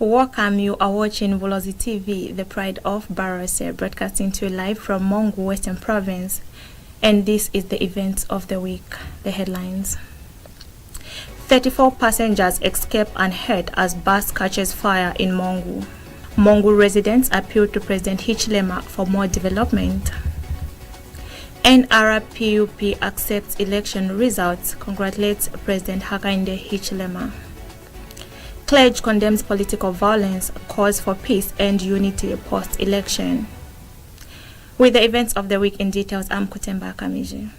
Welcome, you are watching Bulozi TV, the pride of Barose, broadcasting to you live from MONGU, Western Province. And this is the events of the week. The headlines. 34 passengers escape unhurt as bus catches fire in MONGU. MONGU residents appeal to President HICHILEMA for more development. NRPUP accepts election results, congratulates President HAKAINDE HICHILEMA. CLERGY condemns political violence, calls for peace and unity post-election. With the events of the week in details, I'm Kutemba Kamiji.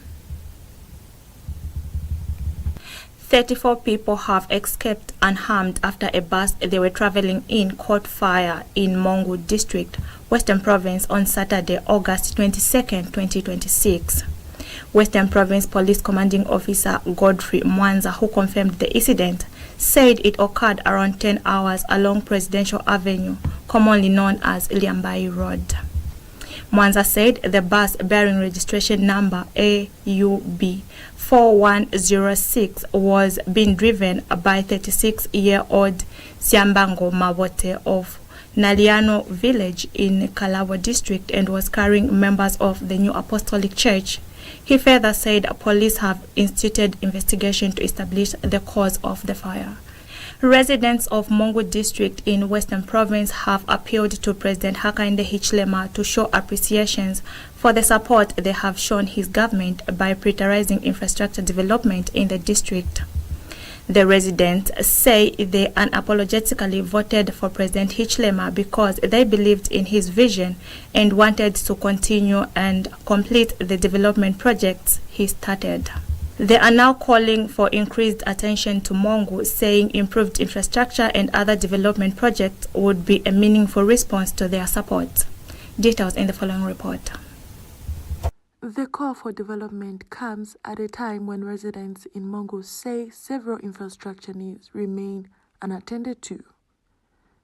34 people have escaped unharmed after a bus they were traveling in caught fire in MONGU district, Western Province on Saturday, August 22, 2026. Western Province Police Commanding Officer Godfrey Mwanza, who confirmed the incident, said it occurred around 10 hours along Presidential Avenue, commonly known as Liambai Road. Mwanza said the bus bearing registration number AUB 4106 was being driven by 36-year-old Siambango Mabote of Naliano village in Kalabo district and was carrying members of the New Apostolic Church. He further said police have instituted investigation to establish the cause of the fire. Residents of MONGU district in Western Province have appealed to President HAKAINDE HICHILEMA to show appreciations for the support they have shown his government by prioritizing infrastructure development in the district. The residents say they unapologetically voted for President HICHILEMA because they believed in his vision and wanted to continue and complete the development projects he started. They are now calling for increased attention to MONGU, saying improved infrastructure and other development projects would be a meaningful response to their support. Details in the following report. The call for development comes at a time when residents in MONGU say several infrastructure needs remain unattended to.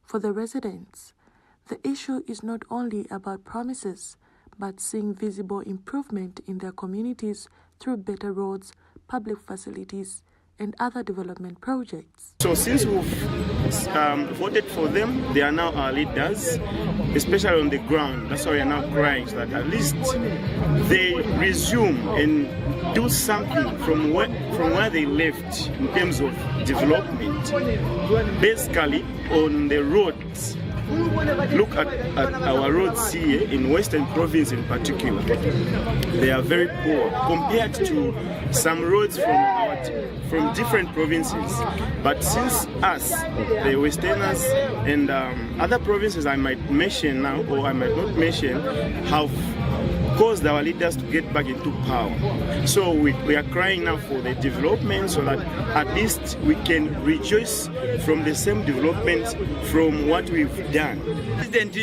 For the residents, the issue is not only about promises, but seeing visible improvement in their communities through better roads, public facilities, and other development projects. So since we've voted for them, they are now our leaders, especially on the ground. That's why we are now crying, so that at least they resume and do something from where they left in terms of development. Basically, on the roads. Look at our roads here in Western Province in particular. They are very poor compared to some roads from different provinces. But since us, the Westerners and other provinces I might mention now or I might not mention, have caused our leaders to get back into power. So we are crying now for the development so that at least we can rejoice from the same development from what we've done. President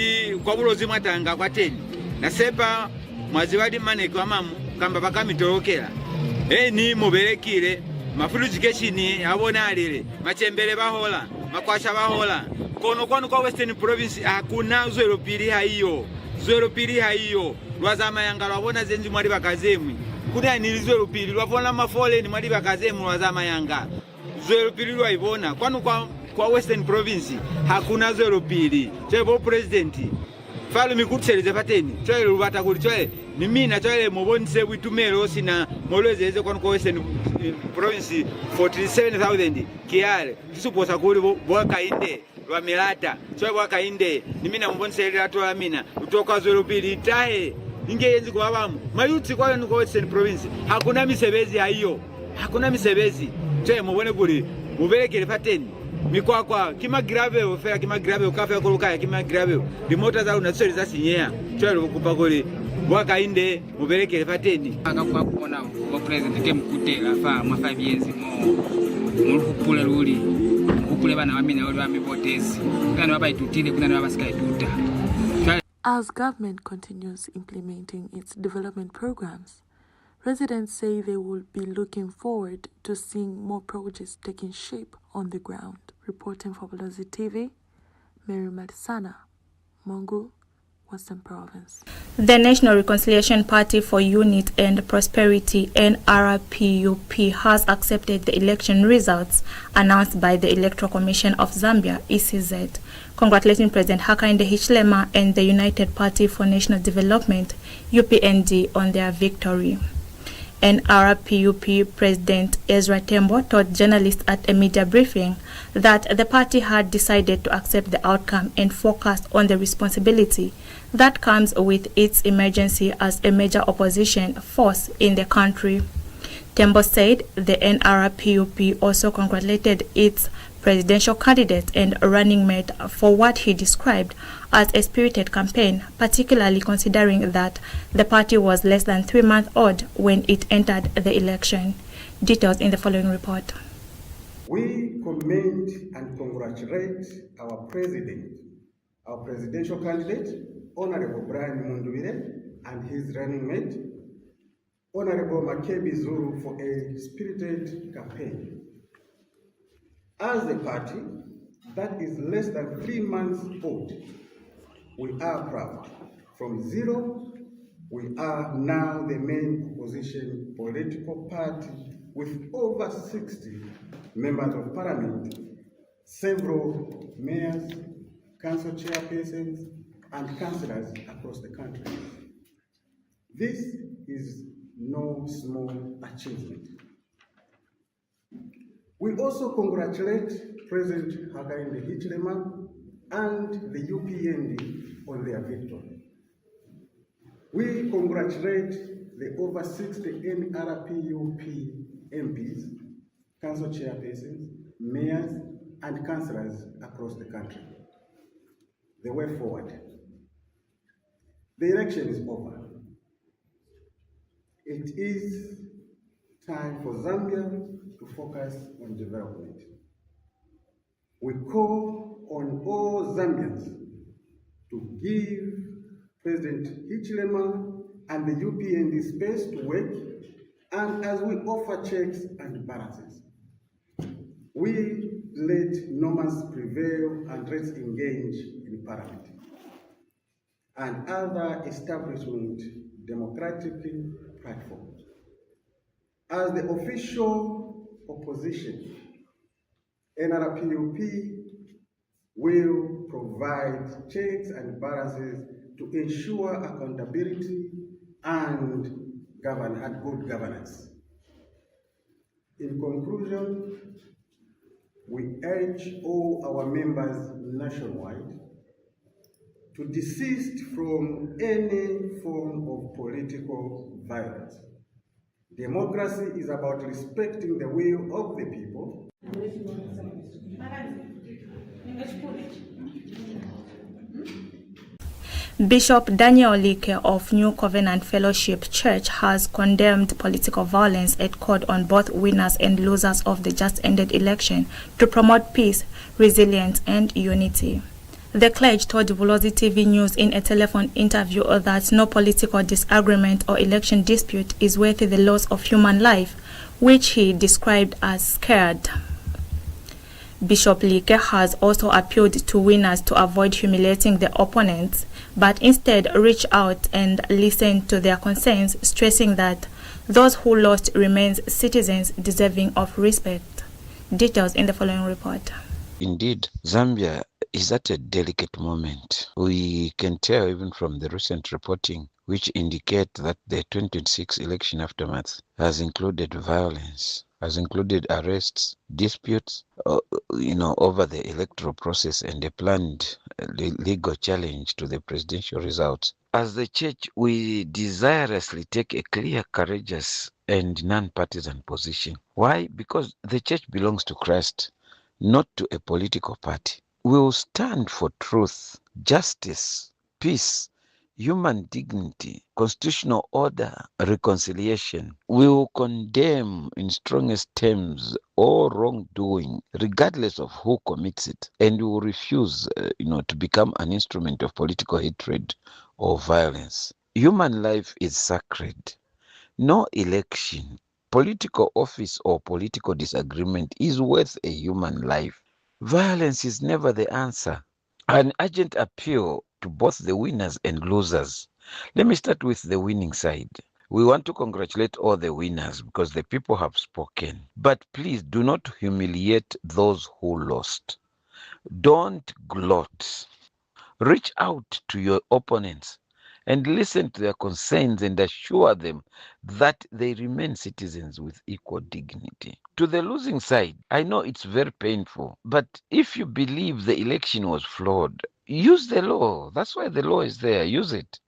kwa Bulozi matanga kwa teni nasepa mwaziwadi mane kwa mamu kamba baka mitorokera ni muberekire mafulu education abona alire machembele bahola makwasha bahola kono kwa Western Province hakuna zwero pili haiyo lwazama yanga lwabona zenzi mwali bakazemwe kuda nilizwero pili lwabona mafole ni mwali bakazemwe lwazama yanga zwero pili lwaibona kwanu kwa Western Province hakuna zwero pili chebo president falo mikutseleze pateni chwe lubata kuli chwe ni mina chwe mubonise witumelo sina molwezeze kwanu kwa Western Province 47,000 kiale tisuposa kuli bwakainde wa milata chwe bwakainde ni mina mubonise latu la mina utoka zwero pili itahe ingeyenzi kwa bamu mayuti kwa nuko Western Province hakuna misebezi haiyo misebezi chwe mubone kuli muberekere pateni mikwakwa kima grave ofera kima grave ukafa kuluka kima grave limota za unasori za sinyea chwe lukupa kuli bwakainde muberekere pateni akakuba kubona wa president mkutela fa mwa 5 years mu kupula luli kupule bana bamina wali bamibotezi kana babayitutile kuna babasikaituta. As government continues implementing its development programs, residents say they will be looking forward to seeing more projects taking shape on the ground. Reporting for Bulozi TV, Mary Madisana, MONGU, Western Province. The National Reconciliation Party for Unity and Prosperity, NRPUP, has accepted the election results announced by the Electoral Commission of Zambia, ECZ, congratulating President HAKAINDE HICHILEMA and the United Party for National Development, UPND, on their victory. NRPUP President Ezra Tembo told journalists at a media briefing that the party had decided to accept the outcome and focused on the responsibility that comes with its emergency as a major opposition force in the country. Tembo said the NRPUP also congratulated its presidential candidate and running mate for what he described as a spirited campaign, particularly considering that the party was less than 3 months old when it entered the election. Details in the following report. We commend and congratulate our president, our presidential candidate, Honorable Brian Mundubire, and his running mate, Honorable Makebi Zulu, for a spirited campaign. As a party that is less than 3 months old, we are proud. From zero, we are now the main opposition political party with over 60 members of parliament, several mayors, council chairpersons, and councillors across the country. This is no small achievement. We also congratulate President HAKAINDE HICHILEMA and the UPND on their victory. We congratulate the over 60 NRPUP MPs, council chairpersons, mayors, and councillors across the country. The way forward. The election is over. It is time for Zambia to focus on development. We call on all Zambians to give President HICHILEMA and the UPND space to work, and as we offer checks and balances, we let norms prevail and let's engage in parliament and other establishment democratic platforms. As the official opposition, NRPUP will provide checks and balances to ensure accountability and good governance. In conclusion, we urge all our members nationwide to desist from any form of political violence. Democracy is about respecting the will of the people. Bishop Daniel Like of New Covenant Fellowship Church has condemned political violence and called on both winners and losers of the just-ended election to promote peace, resilience, and unity. The clergy told Bulozi TV News in a telephone interview that no political disagreement or election dispute is worth the loss of human life, which he described as scared. Bishop Like has also appealed to winners to avoid humiliating their opponents, but instead reach out and listen to their concerns, stressing that those who lost remains citizens deserving of respect. Details in the following report. Indeed, Zambia is at a delicate moment. We can tell even from the recent reporting, which indicate that the 2026 election aftermath has included violence, has included arrests, disputes, over the electoral process and a planned legal challenge to the presidential results. As the church, we desiriously take a clear, courageous, and non-partisan position. Why? Because the church belongs to Christ, not to a political party. We will stand for truth, justice, peace, human dignity, constitutional order, reconciliation. We will condemn in strongest terms all wrongdoing, regardless of who commits it, and we will refuse, to become an instrument of political hatred or violence. Human life is sacred. No election, political office, or political disagreement is worth a human life. Violence is never the answer. An urgent appeal to both the winners and losers. Let me start with the winning side. We want to congratulate all the winners because the people have spoken. But please do not humiliate those who lost. Don't gloat. Reach out to your opponents and listen to their concerns and assure them that they remain citizens with equal dignity. To the losing side, I know it's very painful, but if you believe the election was flawed, use the law. That's why the law is there. Use it.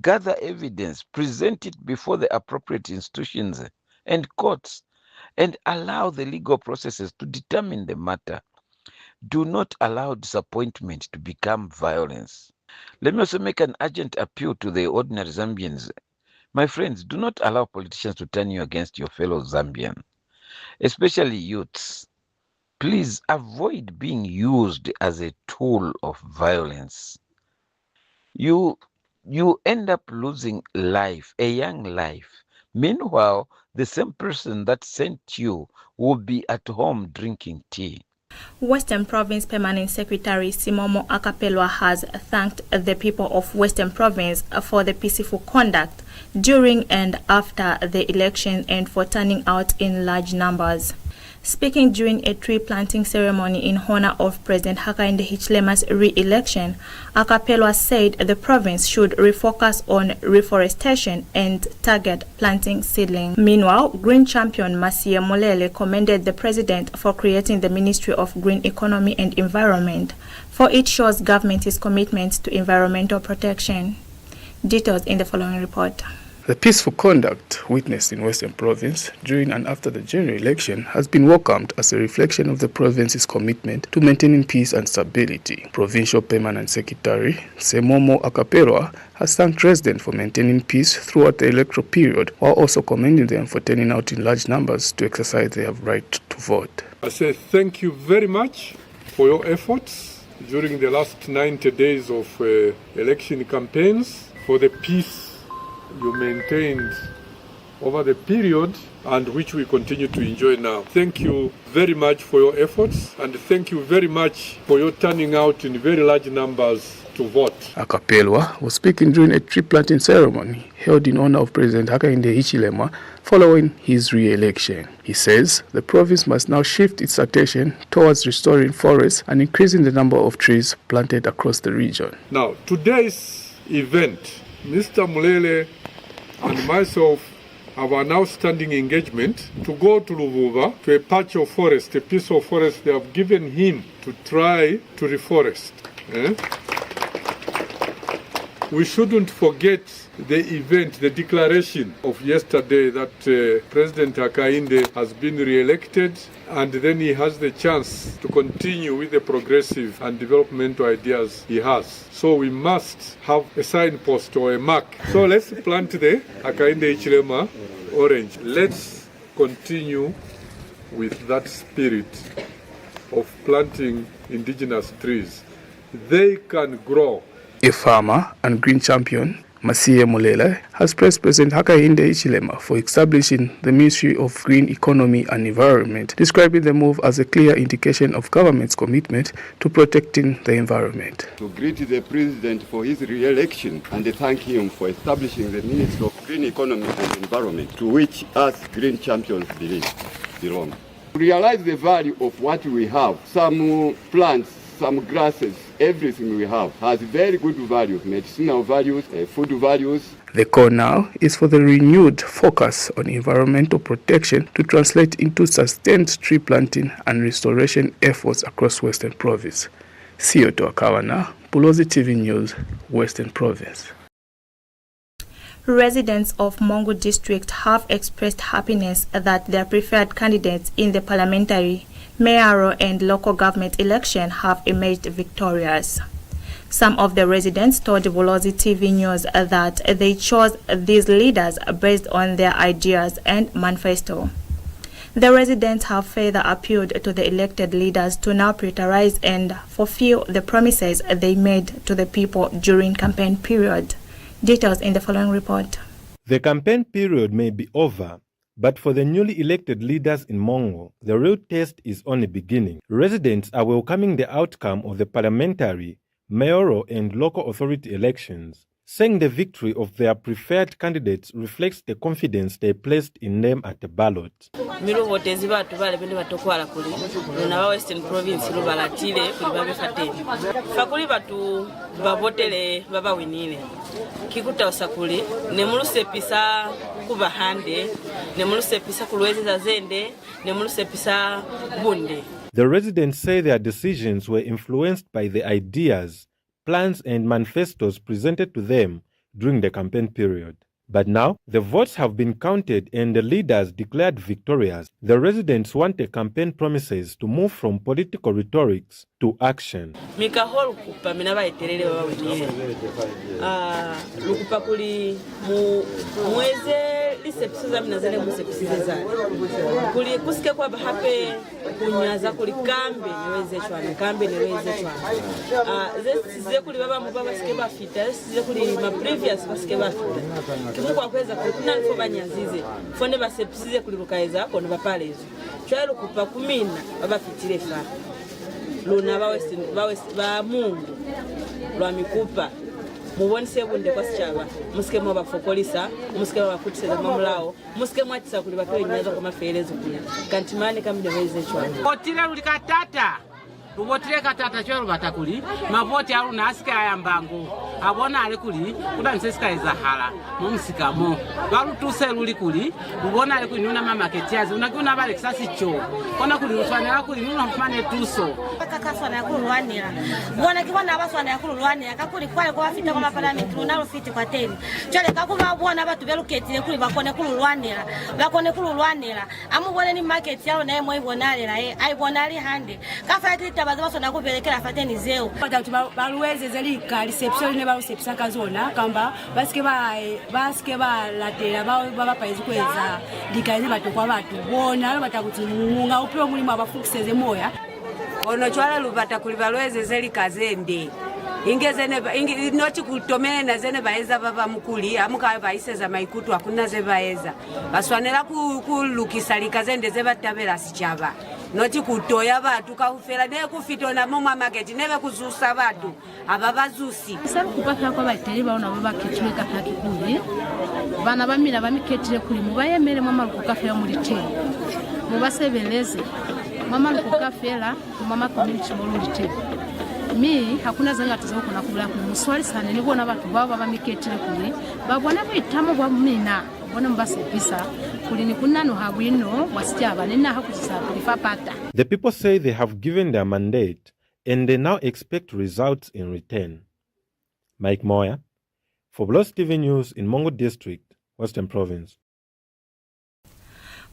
Gather evidence, present it before the appropriate institutions and courts, and allow the legal processes to determine the matter. Do not allow disappointment to become violence. Let me also make an urgent appeal to the ordinary Zambians. My friends, do not allow politicians to turn you against your fellow Zambian, especially youths. Please avoid being used as a tool of violence. You end up losing life, a young life. Meanwhile, the same person that sent you will be at home drinking tea. Western Province Permanent Secretary Simomo Akapelwa has thanked the people of Western Province for the peaceful conduct during and after the election and for turning out in large numbers. Speaking during a tree planting ceremony in honor of President HAKAINDE HICHILEMA's re-election, Akapelwa said the province should refocus on reforestation and target planting seedling. Meanwhile, Green champion Masie Molele commended the president for creating the Ministry of Green Economy and Environment, for it shows government's commitment to environmental protection. Details in the following report. The peaceful conduct witnessed in Western Province during and after the general election has been welcomed as a reflection of the province's commitment to maintaining peace and stability. Provincial Permanent Secretary Simomo Akapelwa has thanked residents for maintaining peace throughout the electoral period, while also commending them for turning out in large numbers to exercise their right to vote. I say thank you very much for your efforts during the last 90 days of election campaigns, for the peace you maintained over the period and which we continue to enjoy now. Thank you very much for your efforts, and thank you very much for your turning out in very large numbers to vote. Akapelwa was speaking during a tree planting ceremony held in honor of President HAKAINDE HICHILEMA following his re-election. He says the province must now shift its attention towards restoring forests and increasing the number of trees planted across the region. Now, today's event, Mr. Mulele and myself have an outstanding engagement to go to Luvuva, to a patch of forest, a piece of forest they have given him to try to reforest. We shouldn't forget the event, the declaration of yesterday that President HAKAINDE has been re-elected, and then he has the chance to continue with the progressive and developmental ideas he has. So we must have a signpost or a mark. So let's plant the HAKAINDE HICHILEMA orange. Let's continue with that spirit of planting indigenous trees. They can grow. A farmer and green champion, Masie Molele, has praised President HAKAINDE HICHILEMA for establishing the Ministry of Green Economy and Environment, describing the move as a clear indication of government's commitment to protecting the environment. To greet the President for his re-election and thank him for establishing the Ministry of Green Economy and Environment, to which us green champions belong. To realize the value of what we have, some plants, some grasses, everything we have has very good values, medicinal values, food values. The call now is for the renewed focus on environmental protection to translate into sustained tree planting and restoration efforts across Western Province. Siyoto Akawana, Bulozi TV News, Western Province. Residents of MONGU district have expressed happiness that their preferred candidates in the parliamentary, mayoral and local government election have emerged victorious. Some of the residents told Bulozi TV News that they chose these leaders based on their ideas and manifesto. The residents have further appealed to the elected leaders to now prioritize and fulfill the promises they made to the people during campaign period. Details in the following report. The campaign period may be over, but for the newly elected leaders in MONGU, the real test is only beginning. Residents are welcoming the outcome of the parliamentary, mayoral and local authority elections, saying the victory of their preferred candidates reflects the confidence they placed in them at the ballot. Miluvotezi batu bale bende batokwala kuli luna ba Western Province lubalatile kuli babe fateni fakuli batu babotele baba winile kikuta osakuli ne mulusepisa kuba hande ne mulusepisa kulweza zende ne mulusepisa bunde. The residents say their decisions were influenced by the ideas, plans and manifestos presented to them during the campaign period. But now, the votes have been counted and the leaders declared victorious. The residents want the campaign promises to move from political rhetorics to action. Mikahol kupa minaba iterele baba wenyewe. Lukupa kuli mweze lisepisiza minazele musepisiza zani. Kuli kusike kwa bahape kunyaza kuli kambe niweze chwane, kambe niweze chwane. Zeze kuli baba mbaba sike bafita, zeze kuli ma previous basike bafita. Kimungu wakweza kuna nifo banyazize. Fone basepisize kuli lukaeza kono bapalezo. Chwa lukupa kumina baba fitile fa. Luna ba Mungu lwa mikupa mubonise bunde kwa sichaba musike mwa bafokolisa musike mwa bakutisa mamulao musike mwa tisa kuli bapewe nyaza kwa mafelezo kuli kantimani kamde weze chwa otile ulikatata ubotile katata chwa batakuli mavoti alu nasika ayambango abona ale kuli kuda nsesika ezahala mumsikamo balutuse luli kuli ubona ale kuli nuna mama ketiazi unakuna bale kisasi cho kona kuli uswana kuli nuna mfane tuso kakaswana yakulwanira bona kibona abaswana yakulwanira kakuli kwale kwa fita kwa parliament lunalo fiti kwa teni chale kakuba bona abantu beluketire kuli bakone kulwanira bakone kulwanira amubone ni market yalo naye moibonalira aibonali hande kafa kita bazosona kubelekera fateni zeo abantu baluweze zelika reception ne balusepisa kazona kamba basike ba latera baba paizi kweza dikazi batokwa batu bona batakuti munga upewe mulimo abafukiseze moya ono chwala lupata kulibalweze zeli kazende ingezene noti kutomena zene baeza baba mukuli amuka baiseza maikutu akuna ze baeza baswanela kulukisa likazende ze batabela sichaba noti kutoya batu kahufera ne kufitona mu market nebe kuzusa batu ababazusi sabu kupaka kwa bateri baona baba kichweka kakikuli bana bamira bamiketire kuli mubayemere mama kukafera muri te mubasebeleze mama lukukafela mama community molulite mi hakuna zanga tuzo kuna kubula ku muswali sana nibona abantu baba bamiketire kuli babona bitamo bwa mina bona mbase pisa kuli ni kunano habwino wasichaba nina hakuzisa kulifapata. The people say they have given their mandate and they now expect results in return. Mike Moya for Bulozi TV News in MONGU District, Western Province.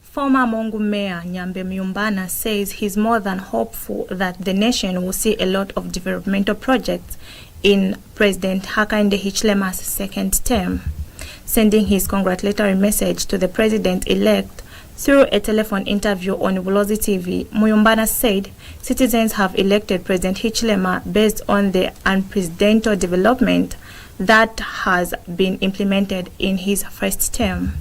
Former MONGU Mayor Nyambe Myumbana says he's more than hopeful that the nation will see a lot of developmental projects in President HAKAINDE HICHILEMA's second term. Sending his congratulatory message to the president-elect through a telephone interview on Bulozi TV, Myumbana said citizens have elected President HICHILEMA based on the unprecedented development that has been implemented in his first term.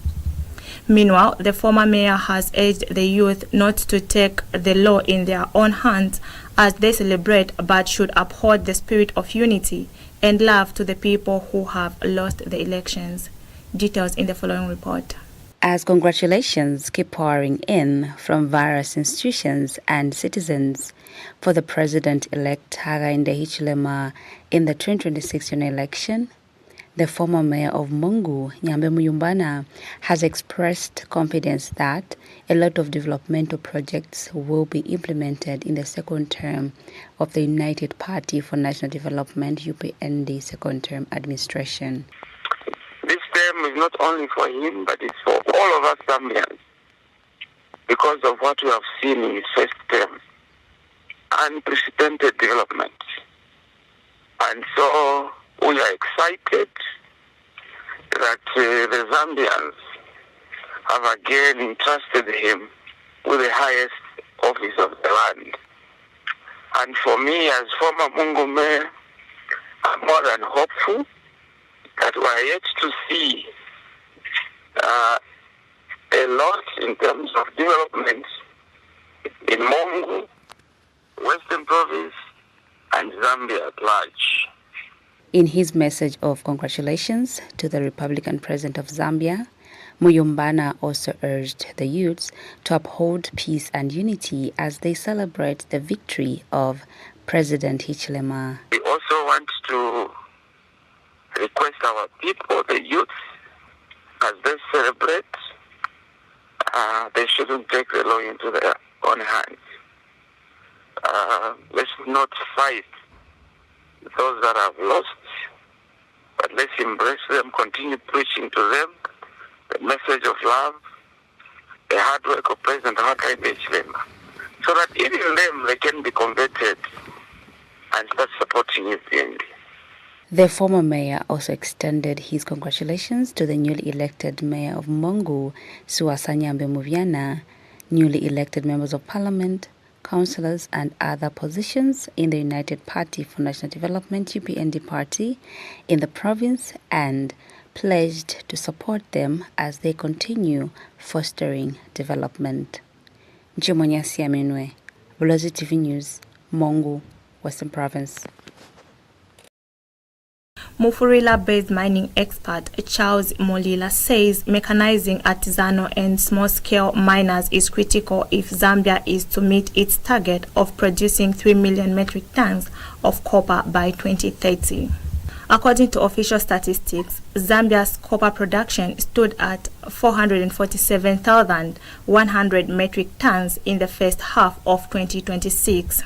Meanwhile, the former mayor has urged the youth not to take the law in their own hands as they celebrate, but should uphold the spirit of unity and love to the people who have lost the elections. Details in the following report. As congratulations keep pouring in from various institutions and citizens for the president-elect HAKAINDE HICHILEMA in the 2026 general election, the former mayor of MONGU, Nyambe Myumbana, has expressed confidence that a lot of developmental projects will be implemented in the second term of the United Party for National Development UPND second term administration. This term is not only for him, but it's for all of us Zambians because of what we have seen in his first term. Unprecedented development. And so we are excited that the Zambians have again entrusted him with the highest office of the land. And for me, as former MONGU mayor, I'm more than hopeful that we are yet to see a lot in terms of development in MONGU, Western Province, and Zambia at large. In his message of congratulations to the Republican President of Zambia, Muyombana also urged the youths to uphold peace and unity as they celebrate the victory of President HICHILEMA. We also want to request our people, the youth, as they celebrate, they shouldn't take the law into their own hands. Let's not fight those that have lost, but let's embrace them, continue preaching to them the message of love, the hard work of President HAKAINDE, so that even them, they can be converted and start supporting his end. The former mayor also extended his congratulations to the newly elected mayor of MONGU, Suasanyambe Muvyana, newly elected members of parliament, councillors and other positions in the United Party for National Development UPND party in the province, and pledged to support them as they continue fostering development. Njomonyasi Aminwe, Bulozi TV News, MONGU, Western Province. Mufurila-based mining expert Charles Molila says mechanizing artisanal and small-scale miners is critical if Zambia is to meet its target of producing 3 million metric tons of copper by 2030. According to official statistics, Zambia's copper production stood at 447,100 metric tons in the first half of 2026.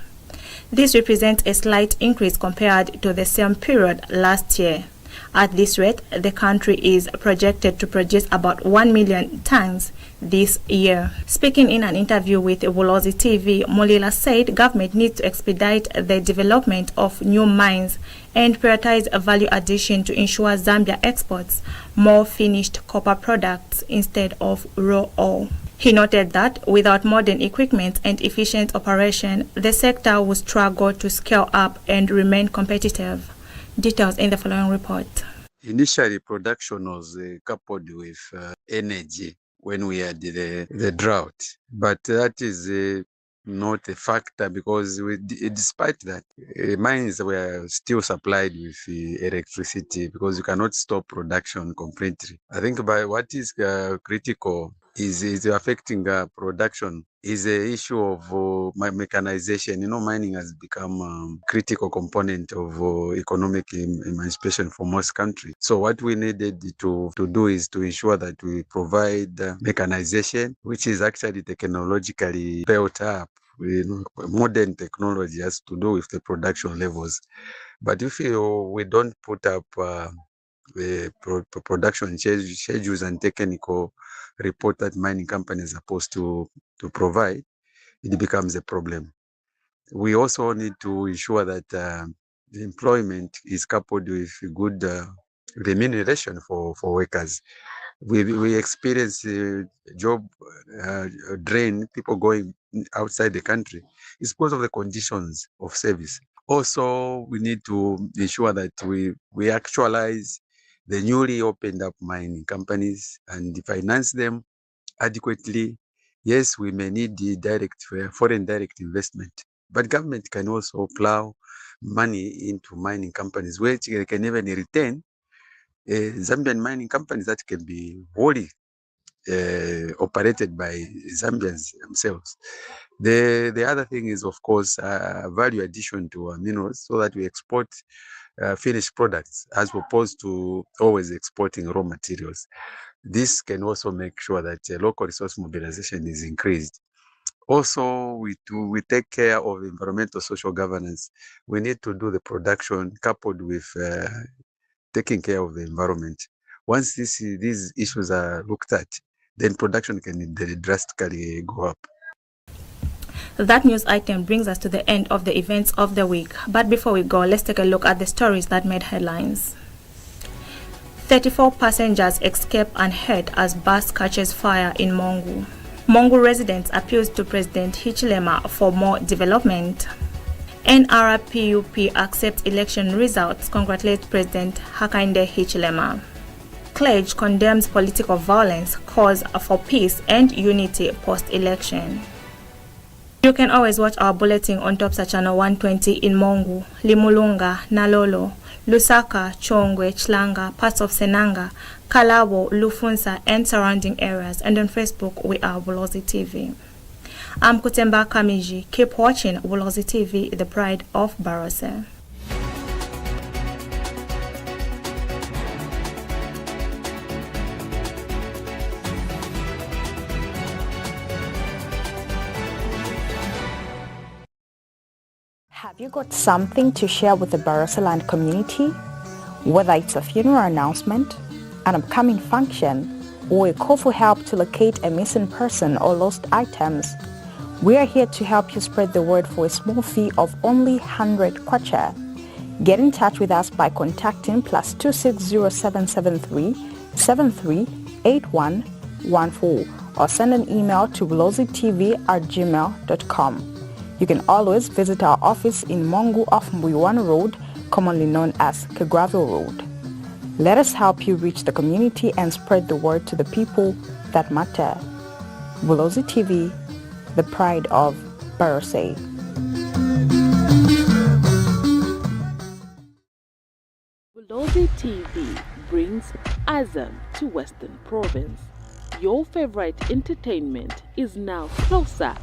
This represents a slight increase compared to the same period last year. At this rate, the country is projected to produce about 1 million tons this year. Speaking in an interview with Bulozi TV, Molila said government needs to expedite the development of new mines and prioritize value addition to ensure Zambia exports more finished copper products instead of raw ore. He noted that without modern equipment and efficient operation, the sector will struggle to scale up and remain competitive. Details in the following report. Initially, production was coupled with energy when we had the drought, but that is not a factor because despite that, mines were still supplied with electricity because you cannot stop production completely. I think by what is critical is affecting production is the issue of mechanization. You know, mining has become a critical component of economic emancipation for most countries. So what we needed to do is to ensure that we provide mechanization, which is actually technologically built up. Modern technology has to do with the production levels. But if we don't put up the production schedules and technical report that mining companies are supposed to provide, it becomes a problem. We also need to ensure that the employment is coupled with good remuneration for workers. We experience job drain, people going outside the country. It's because of the conditions of service. Also, we need to ensure that we actualize the newly opened up mining companies and finance them adequately. Yes, we may need the foreign direct investment, but government can also plow money into mining companies, which they can even retain Zambian mining companies that can be wholly operated by Zambians themselves. The other thing is, of course, value addition to our minerals so that we export finished products as opposed to always exporting raw materials. This can also make sure that local resource mobilization is increased. Also, we take care of environmental social governance. We need to do the production coupled with taking care of the environment. Once these issues are looked at, then production can drastically go up. That news item brings us to the end of the events of the week. But before we go, let's take a look at the stories that made headlines. 34 passengers escape unhurt as bus catches fire in MONGU. MONGU residents appeals to President HICHILEMA for more development. NRPUP accepts election results, congratulates President HAKAINDE HICHILEMA. CLERGY condemns political violence, calls for peace and unity post-election. You can always watch our bulletin on TopStar Channel 120 in MONGU, Limulunga, Nalolo, Lusaka, Chongwe, Chlanga, parts of Senanga, Kalabo, Lufunsa, and surrounding areas. And on Facebook, we are Bulozi TV. I'm Kutemba Kamiji. Keep watching Bulozi TV, the pride of Barose. Have you got something to share with the Barosaland community? Whether it's a funeral announcement, an upcoming function, or a call for help to locate a missing person or lost items, we are here to help you spread the word for a small fee of only 100 kwacha. Get in touch with us by contacting +260-773 738114 or send an email to bulozitv@gmail.com. You can always visit our office in MONGU off Mbuyuan Road, commonly known as Kegraville Road. Let us help you reach the community and spread the word to the people that matter. Bulozi TV, the pride of Barose. Bulozi TV brings Azam to Western Province. Your favorite entertainment is now closer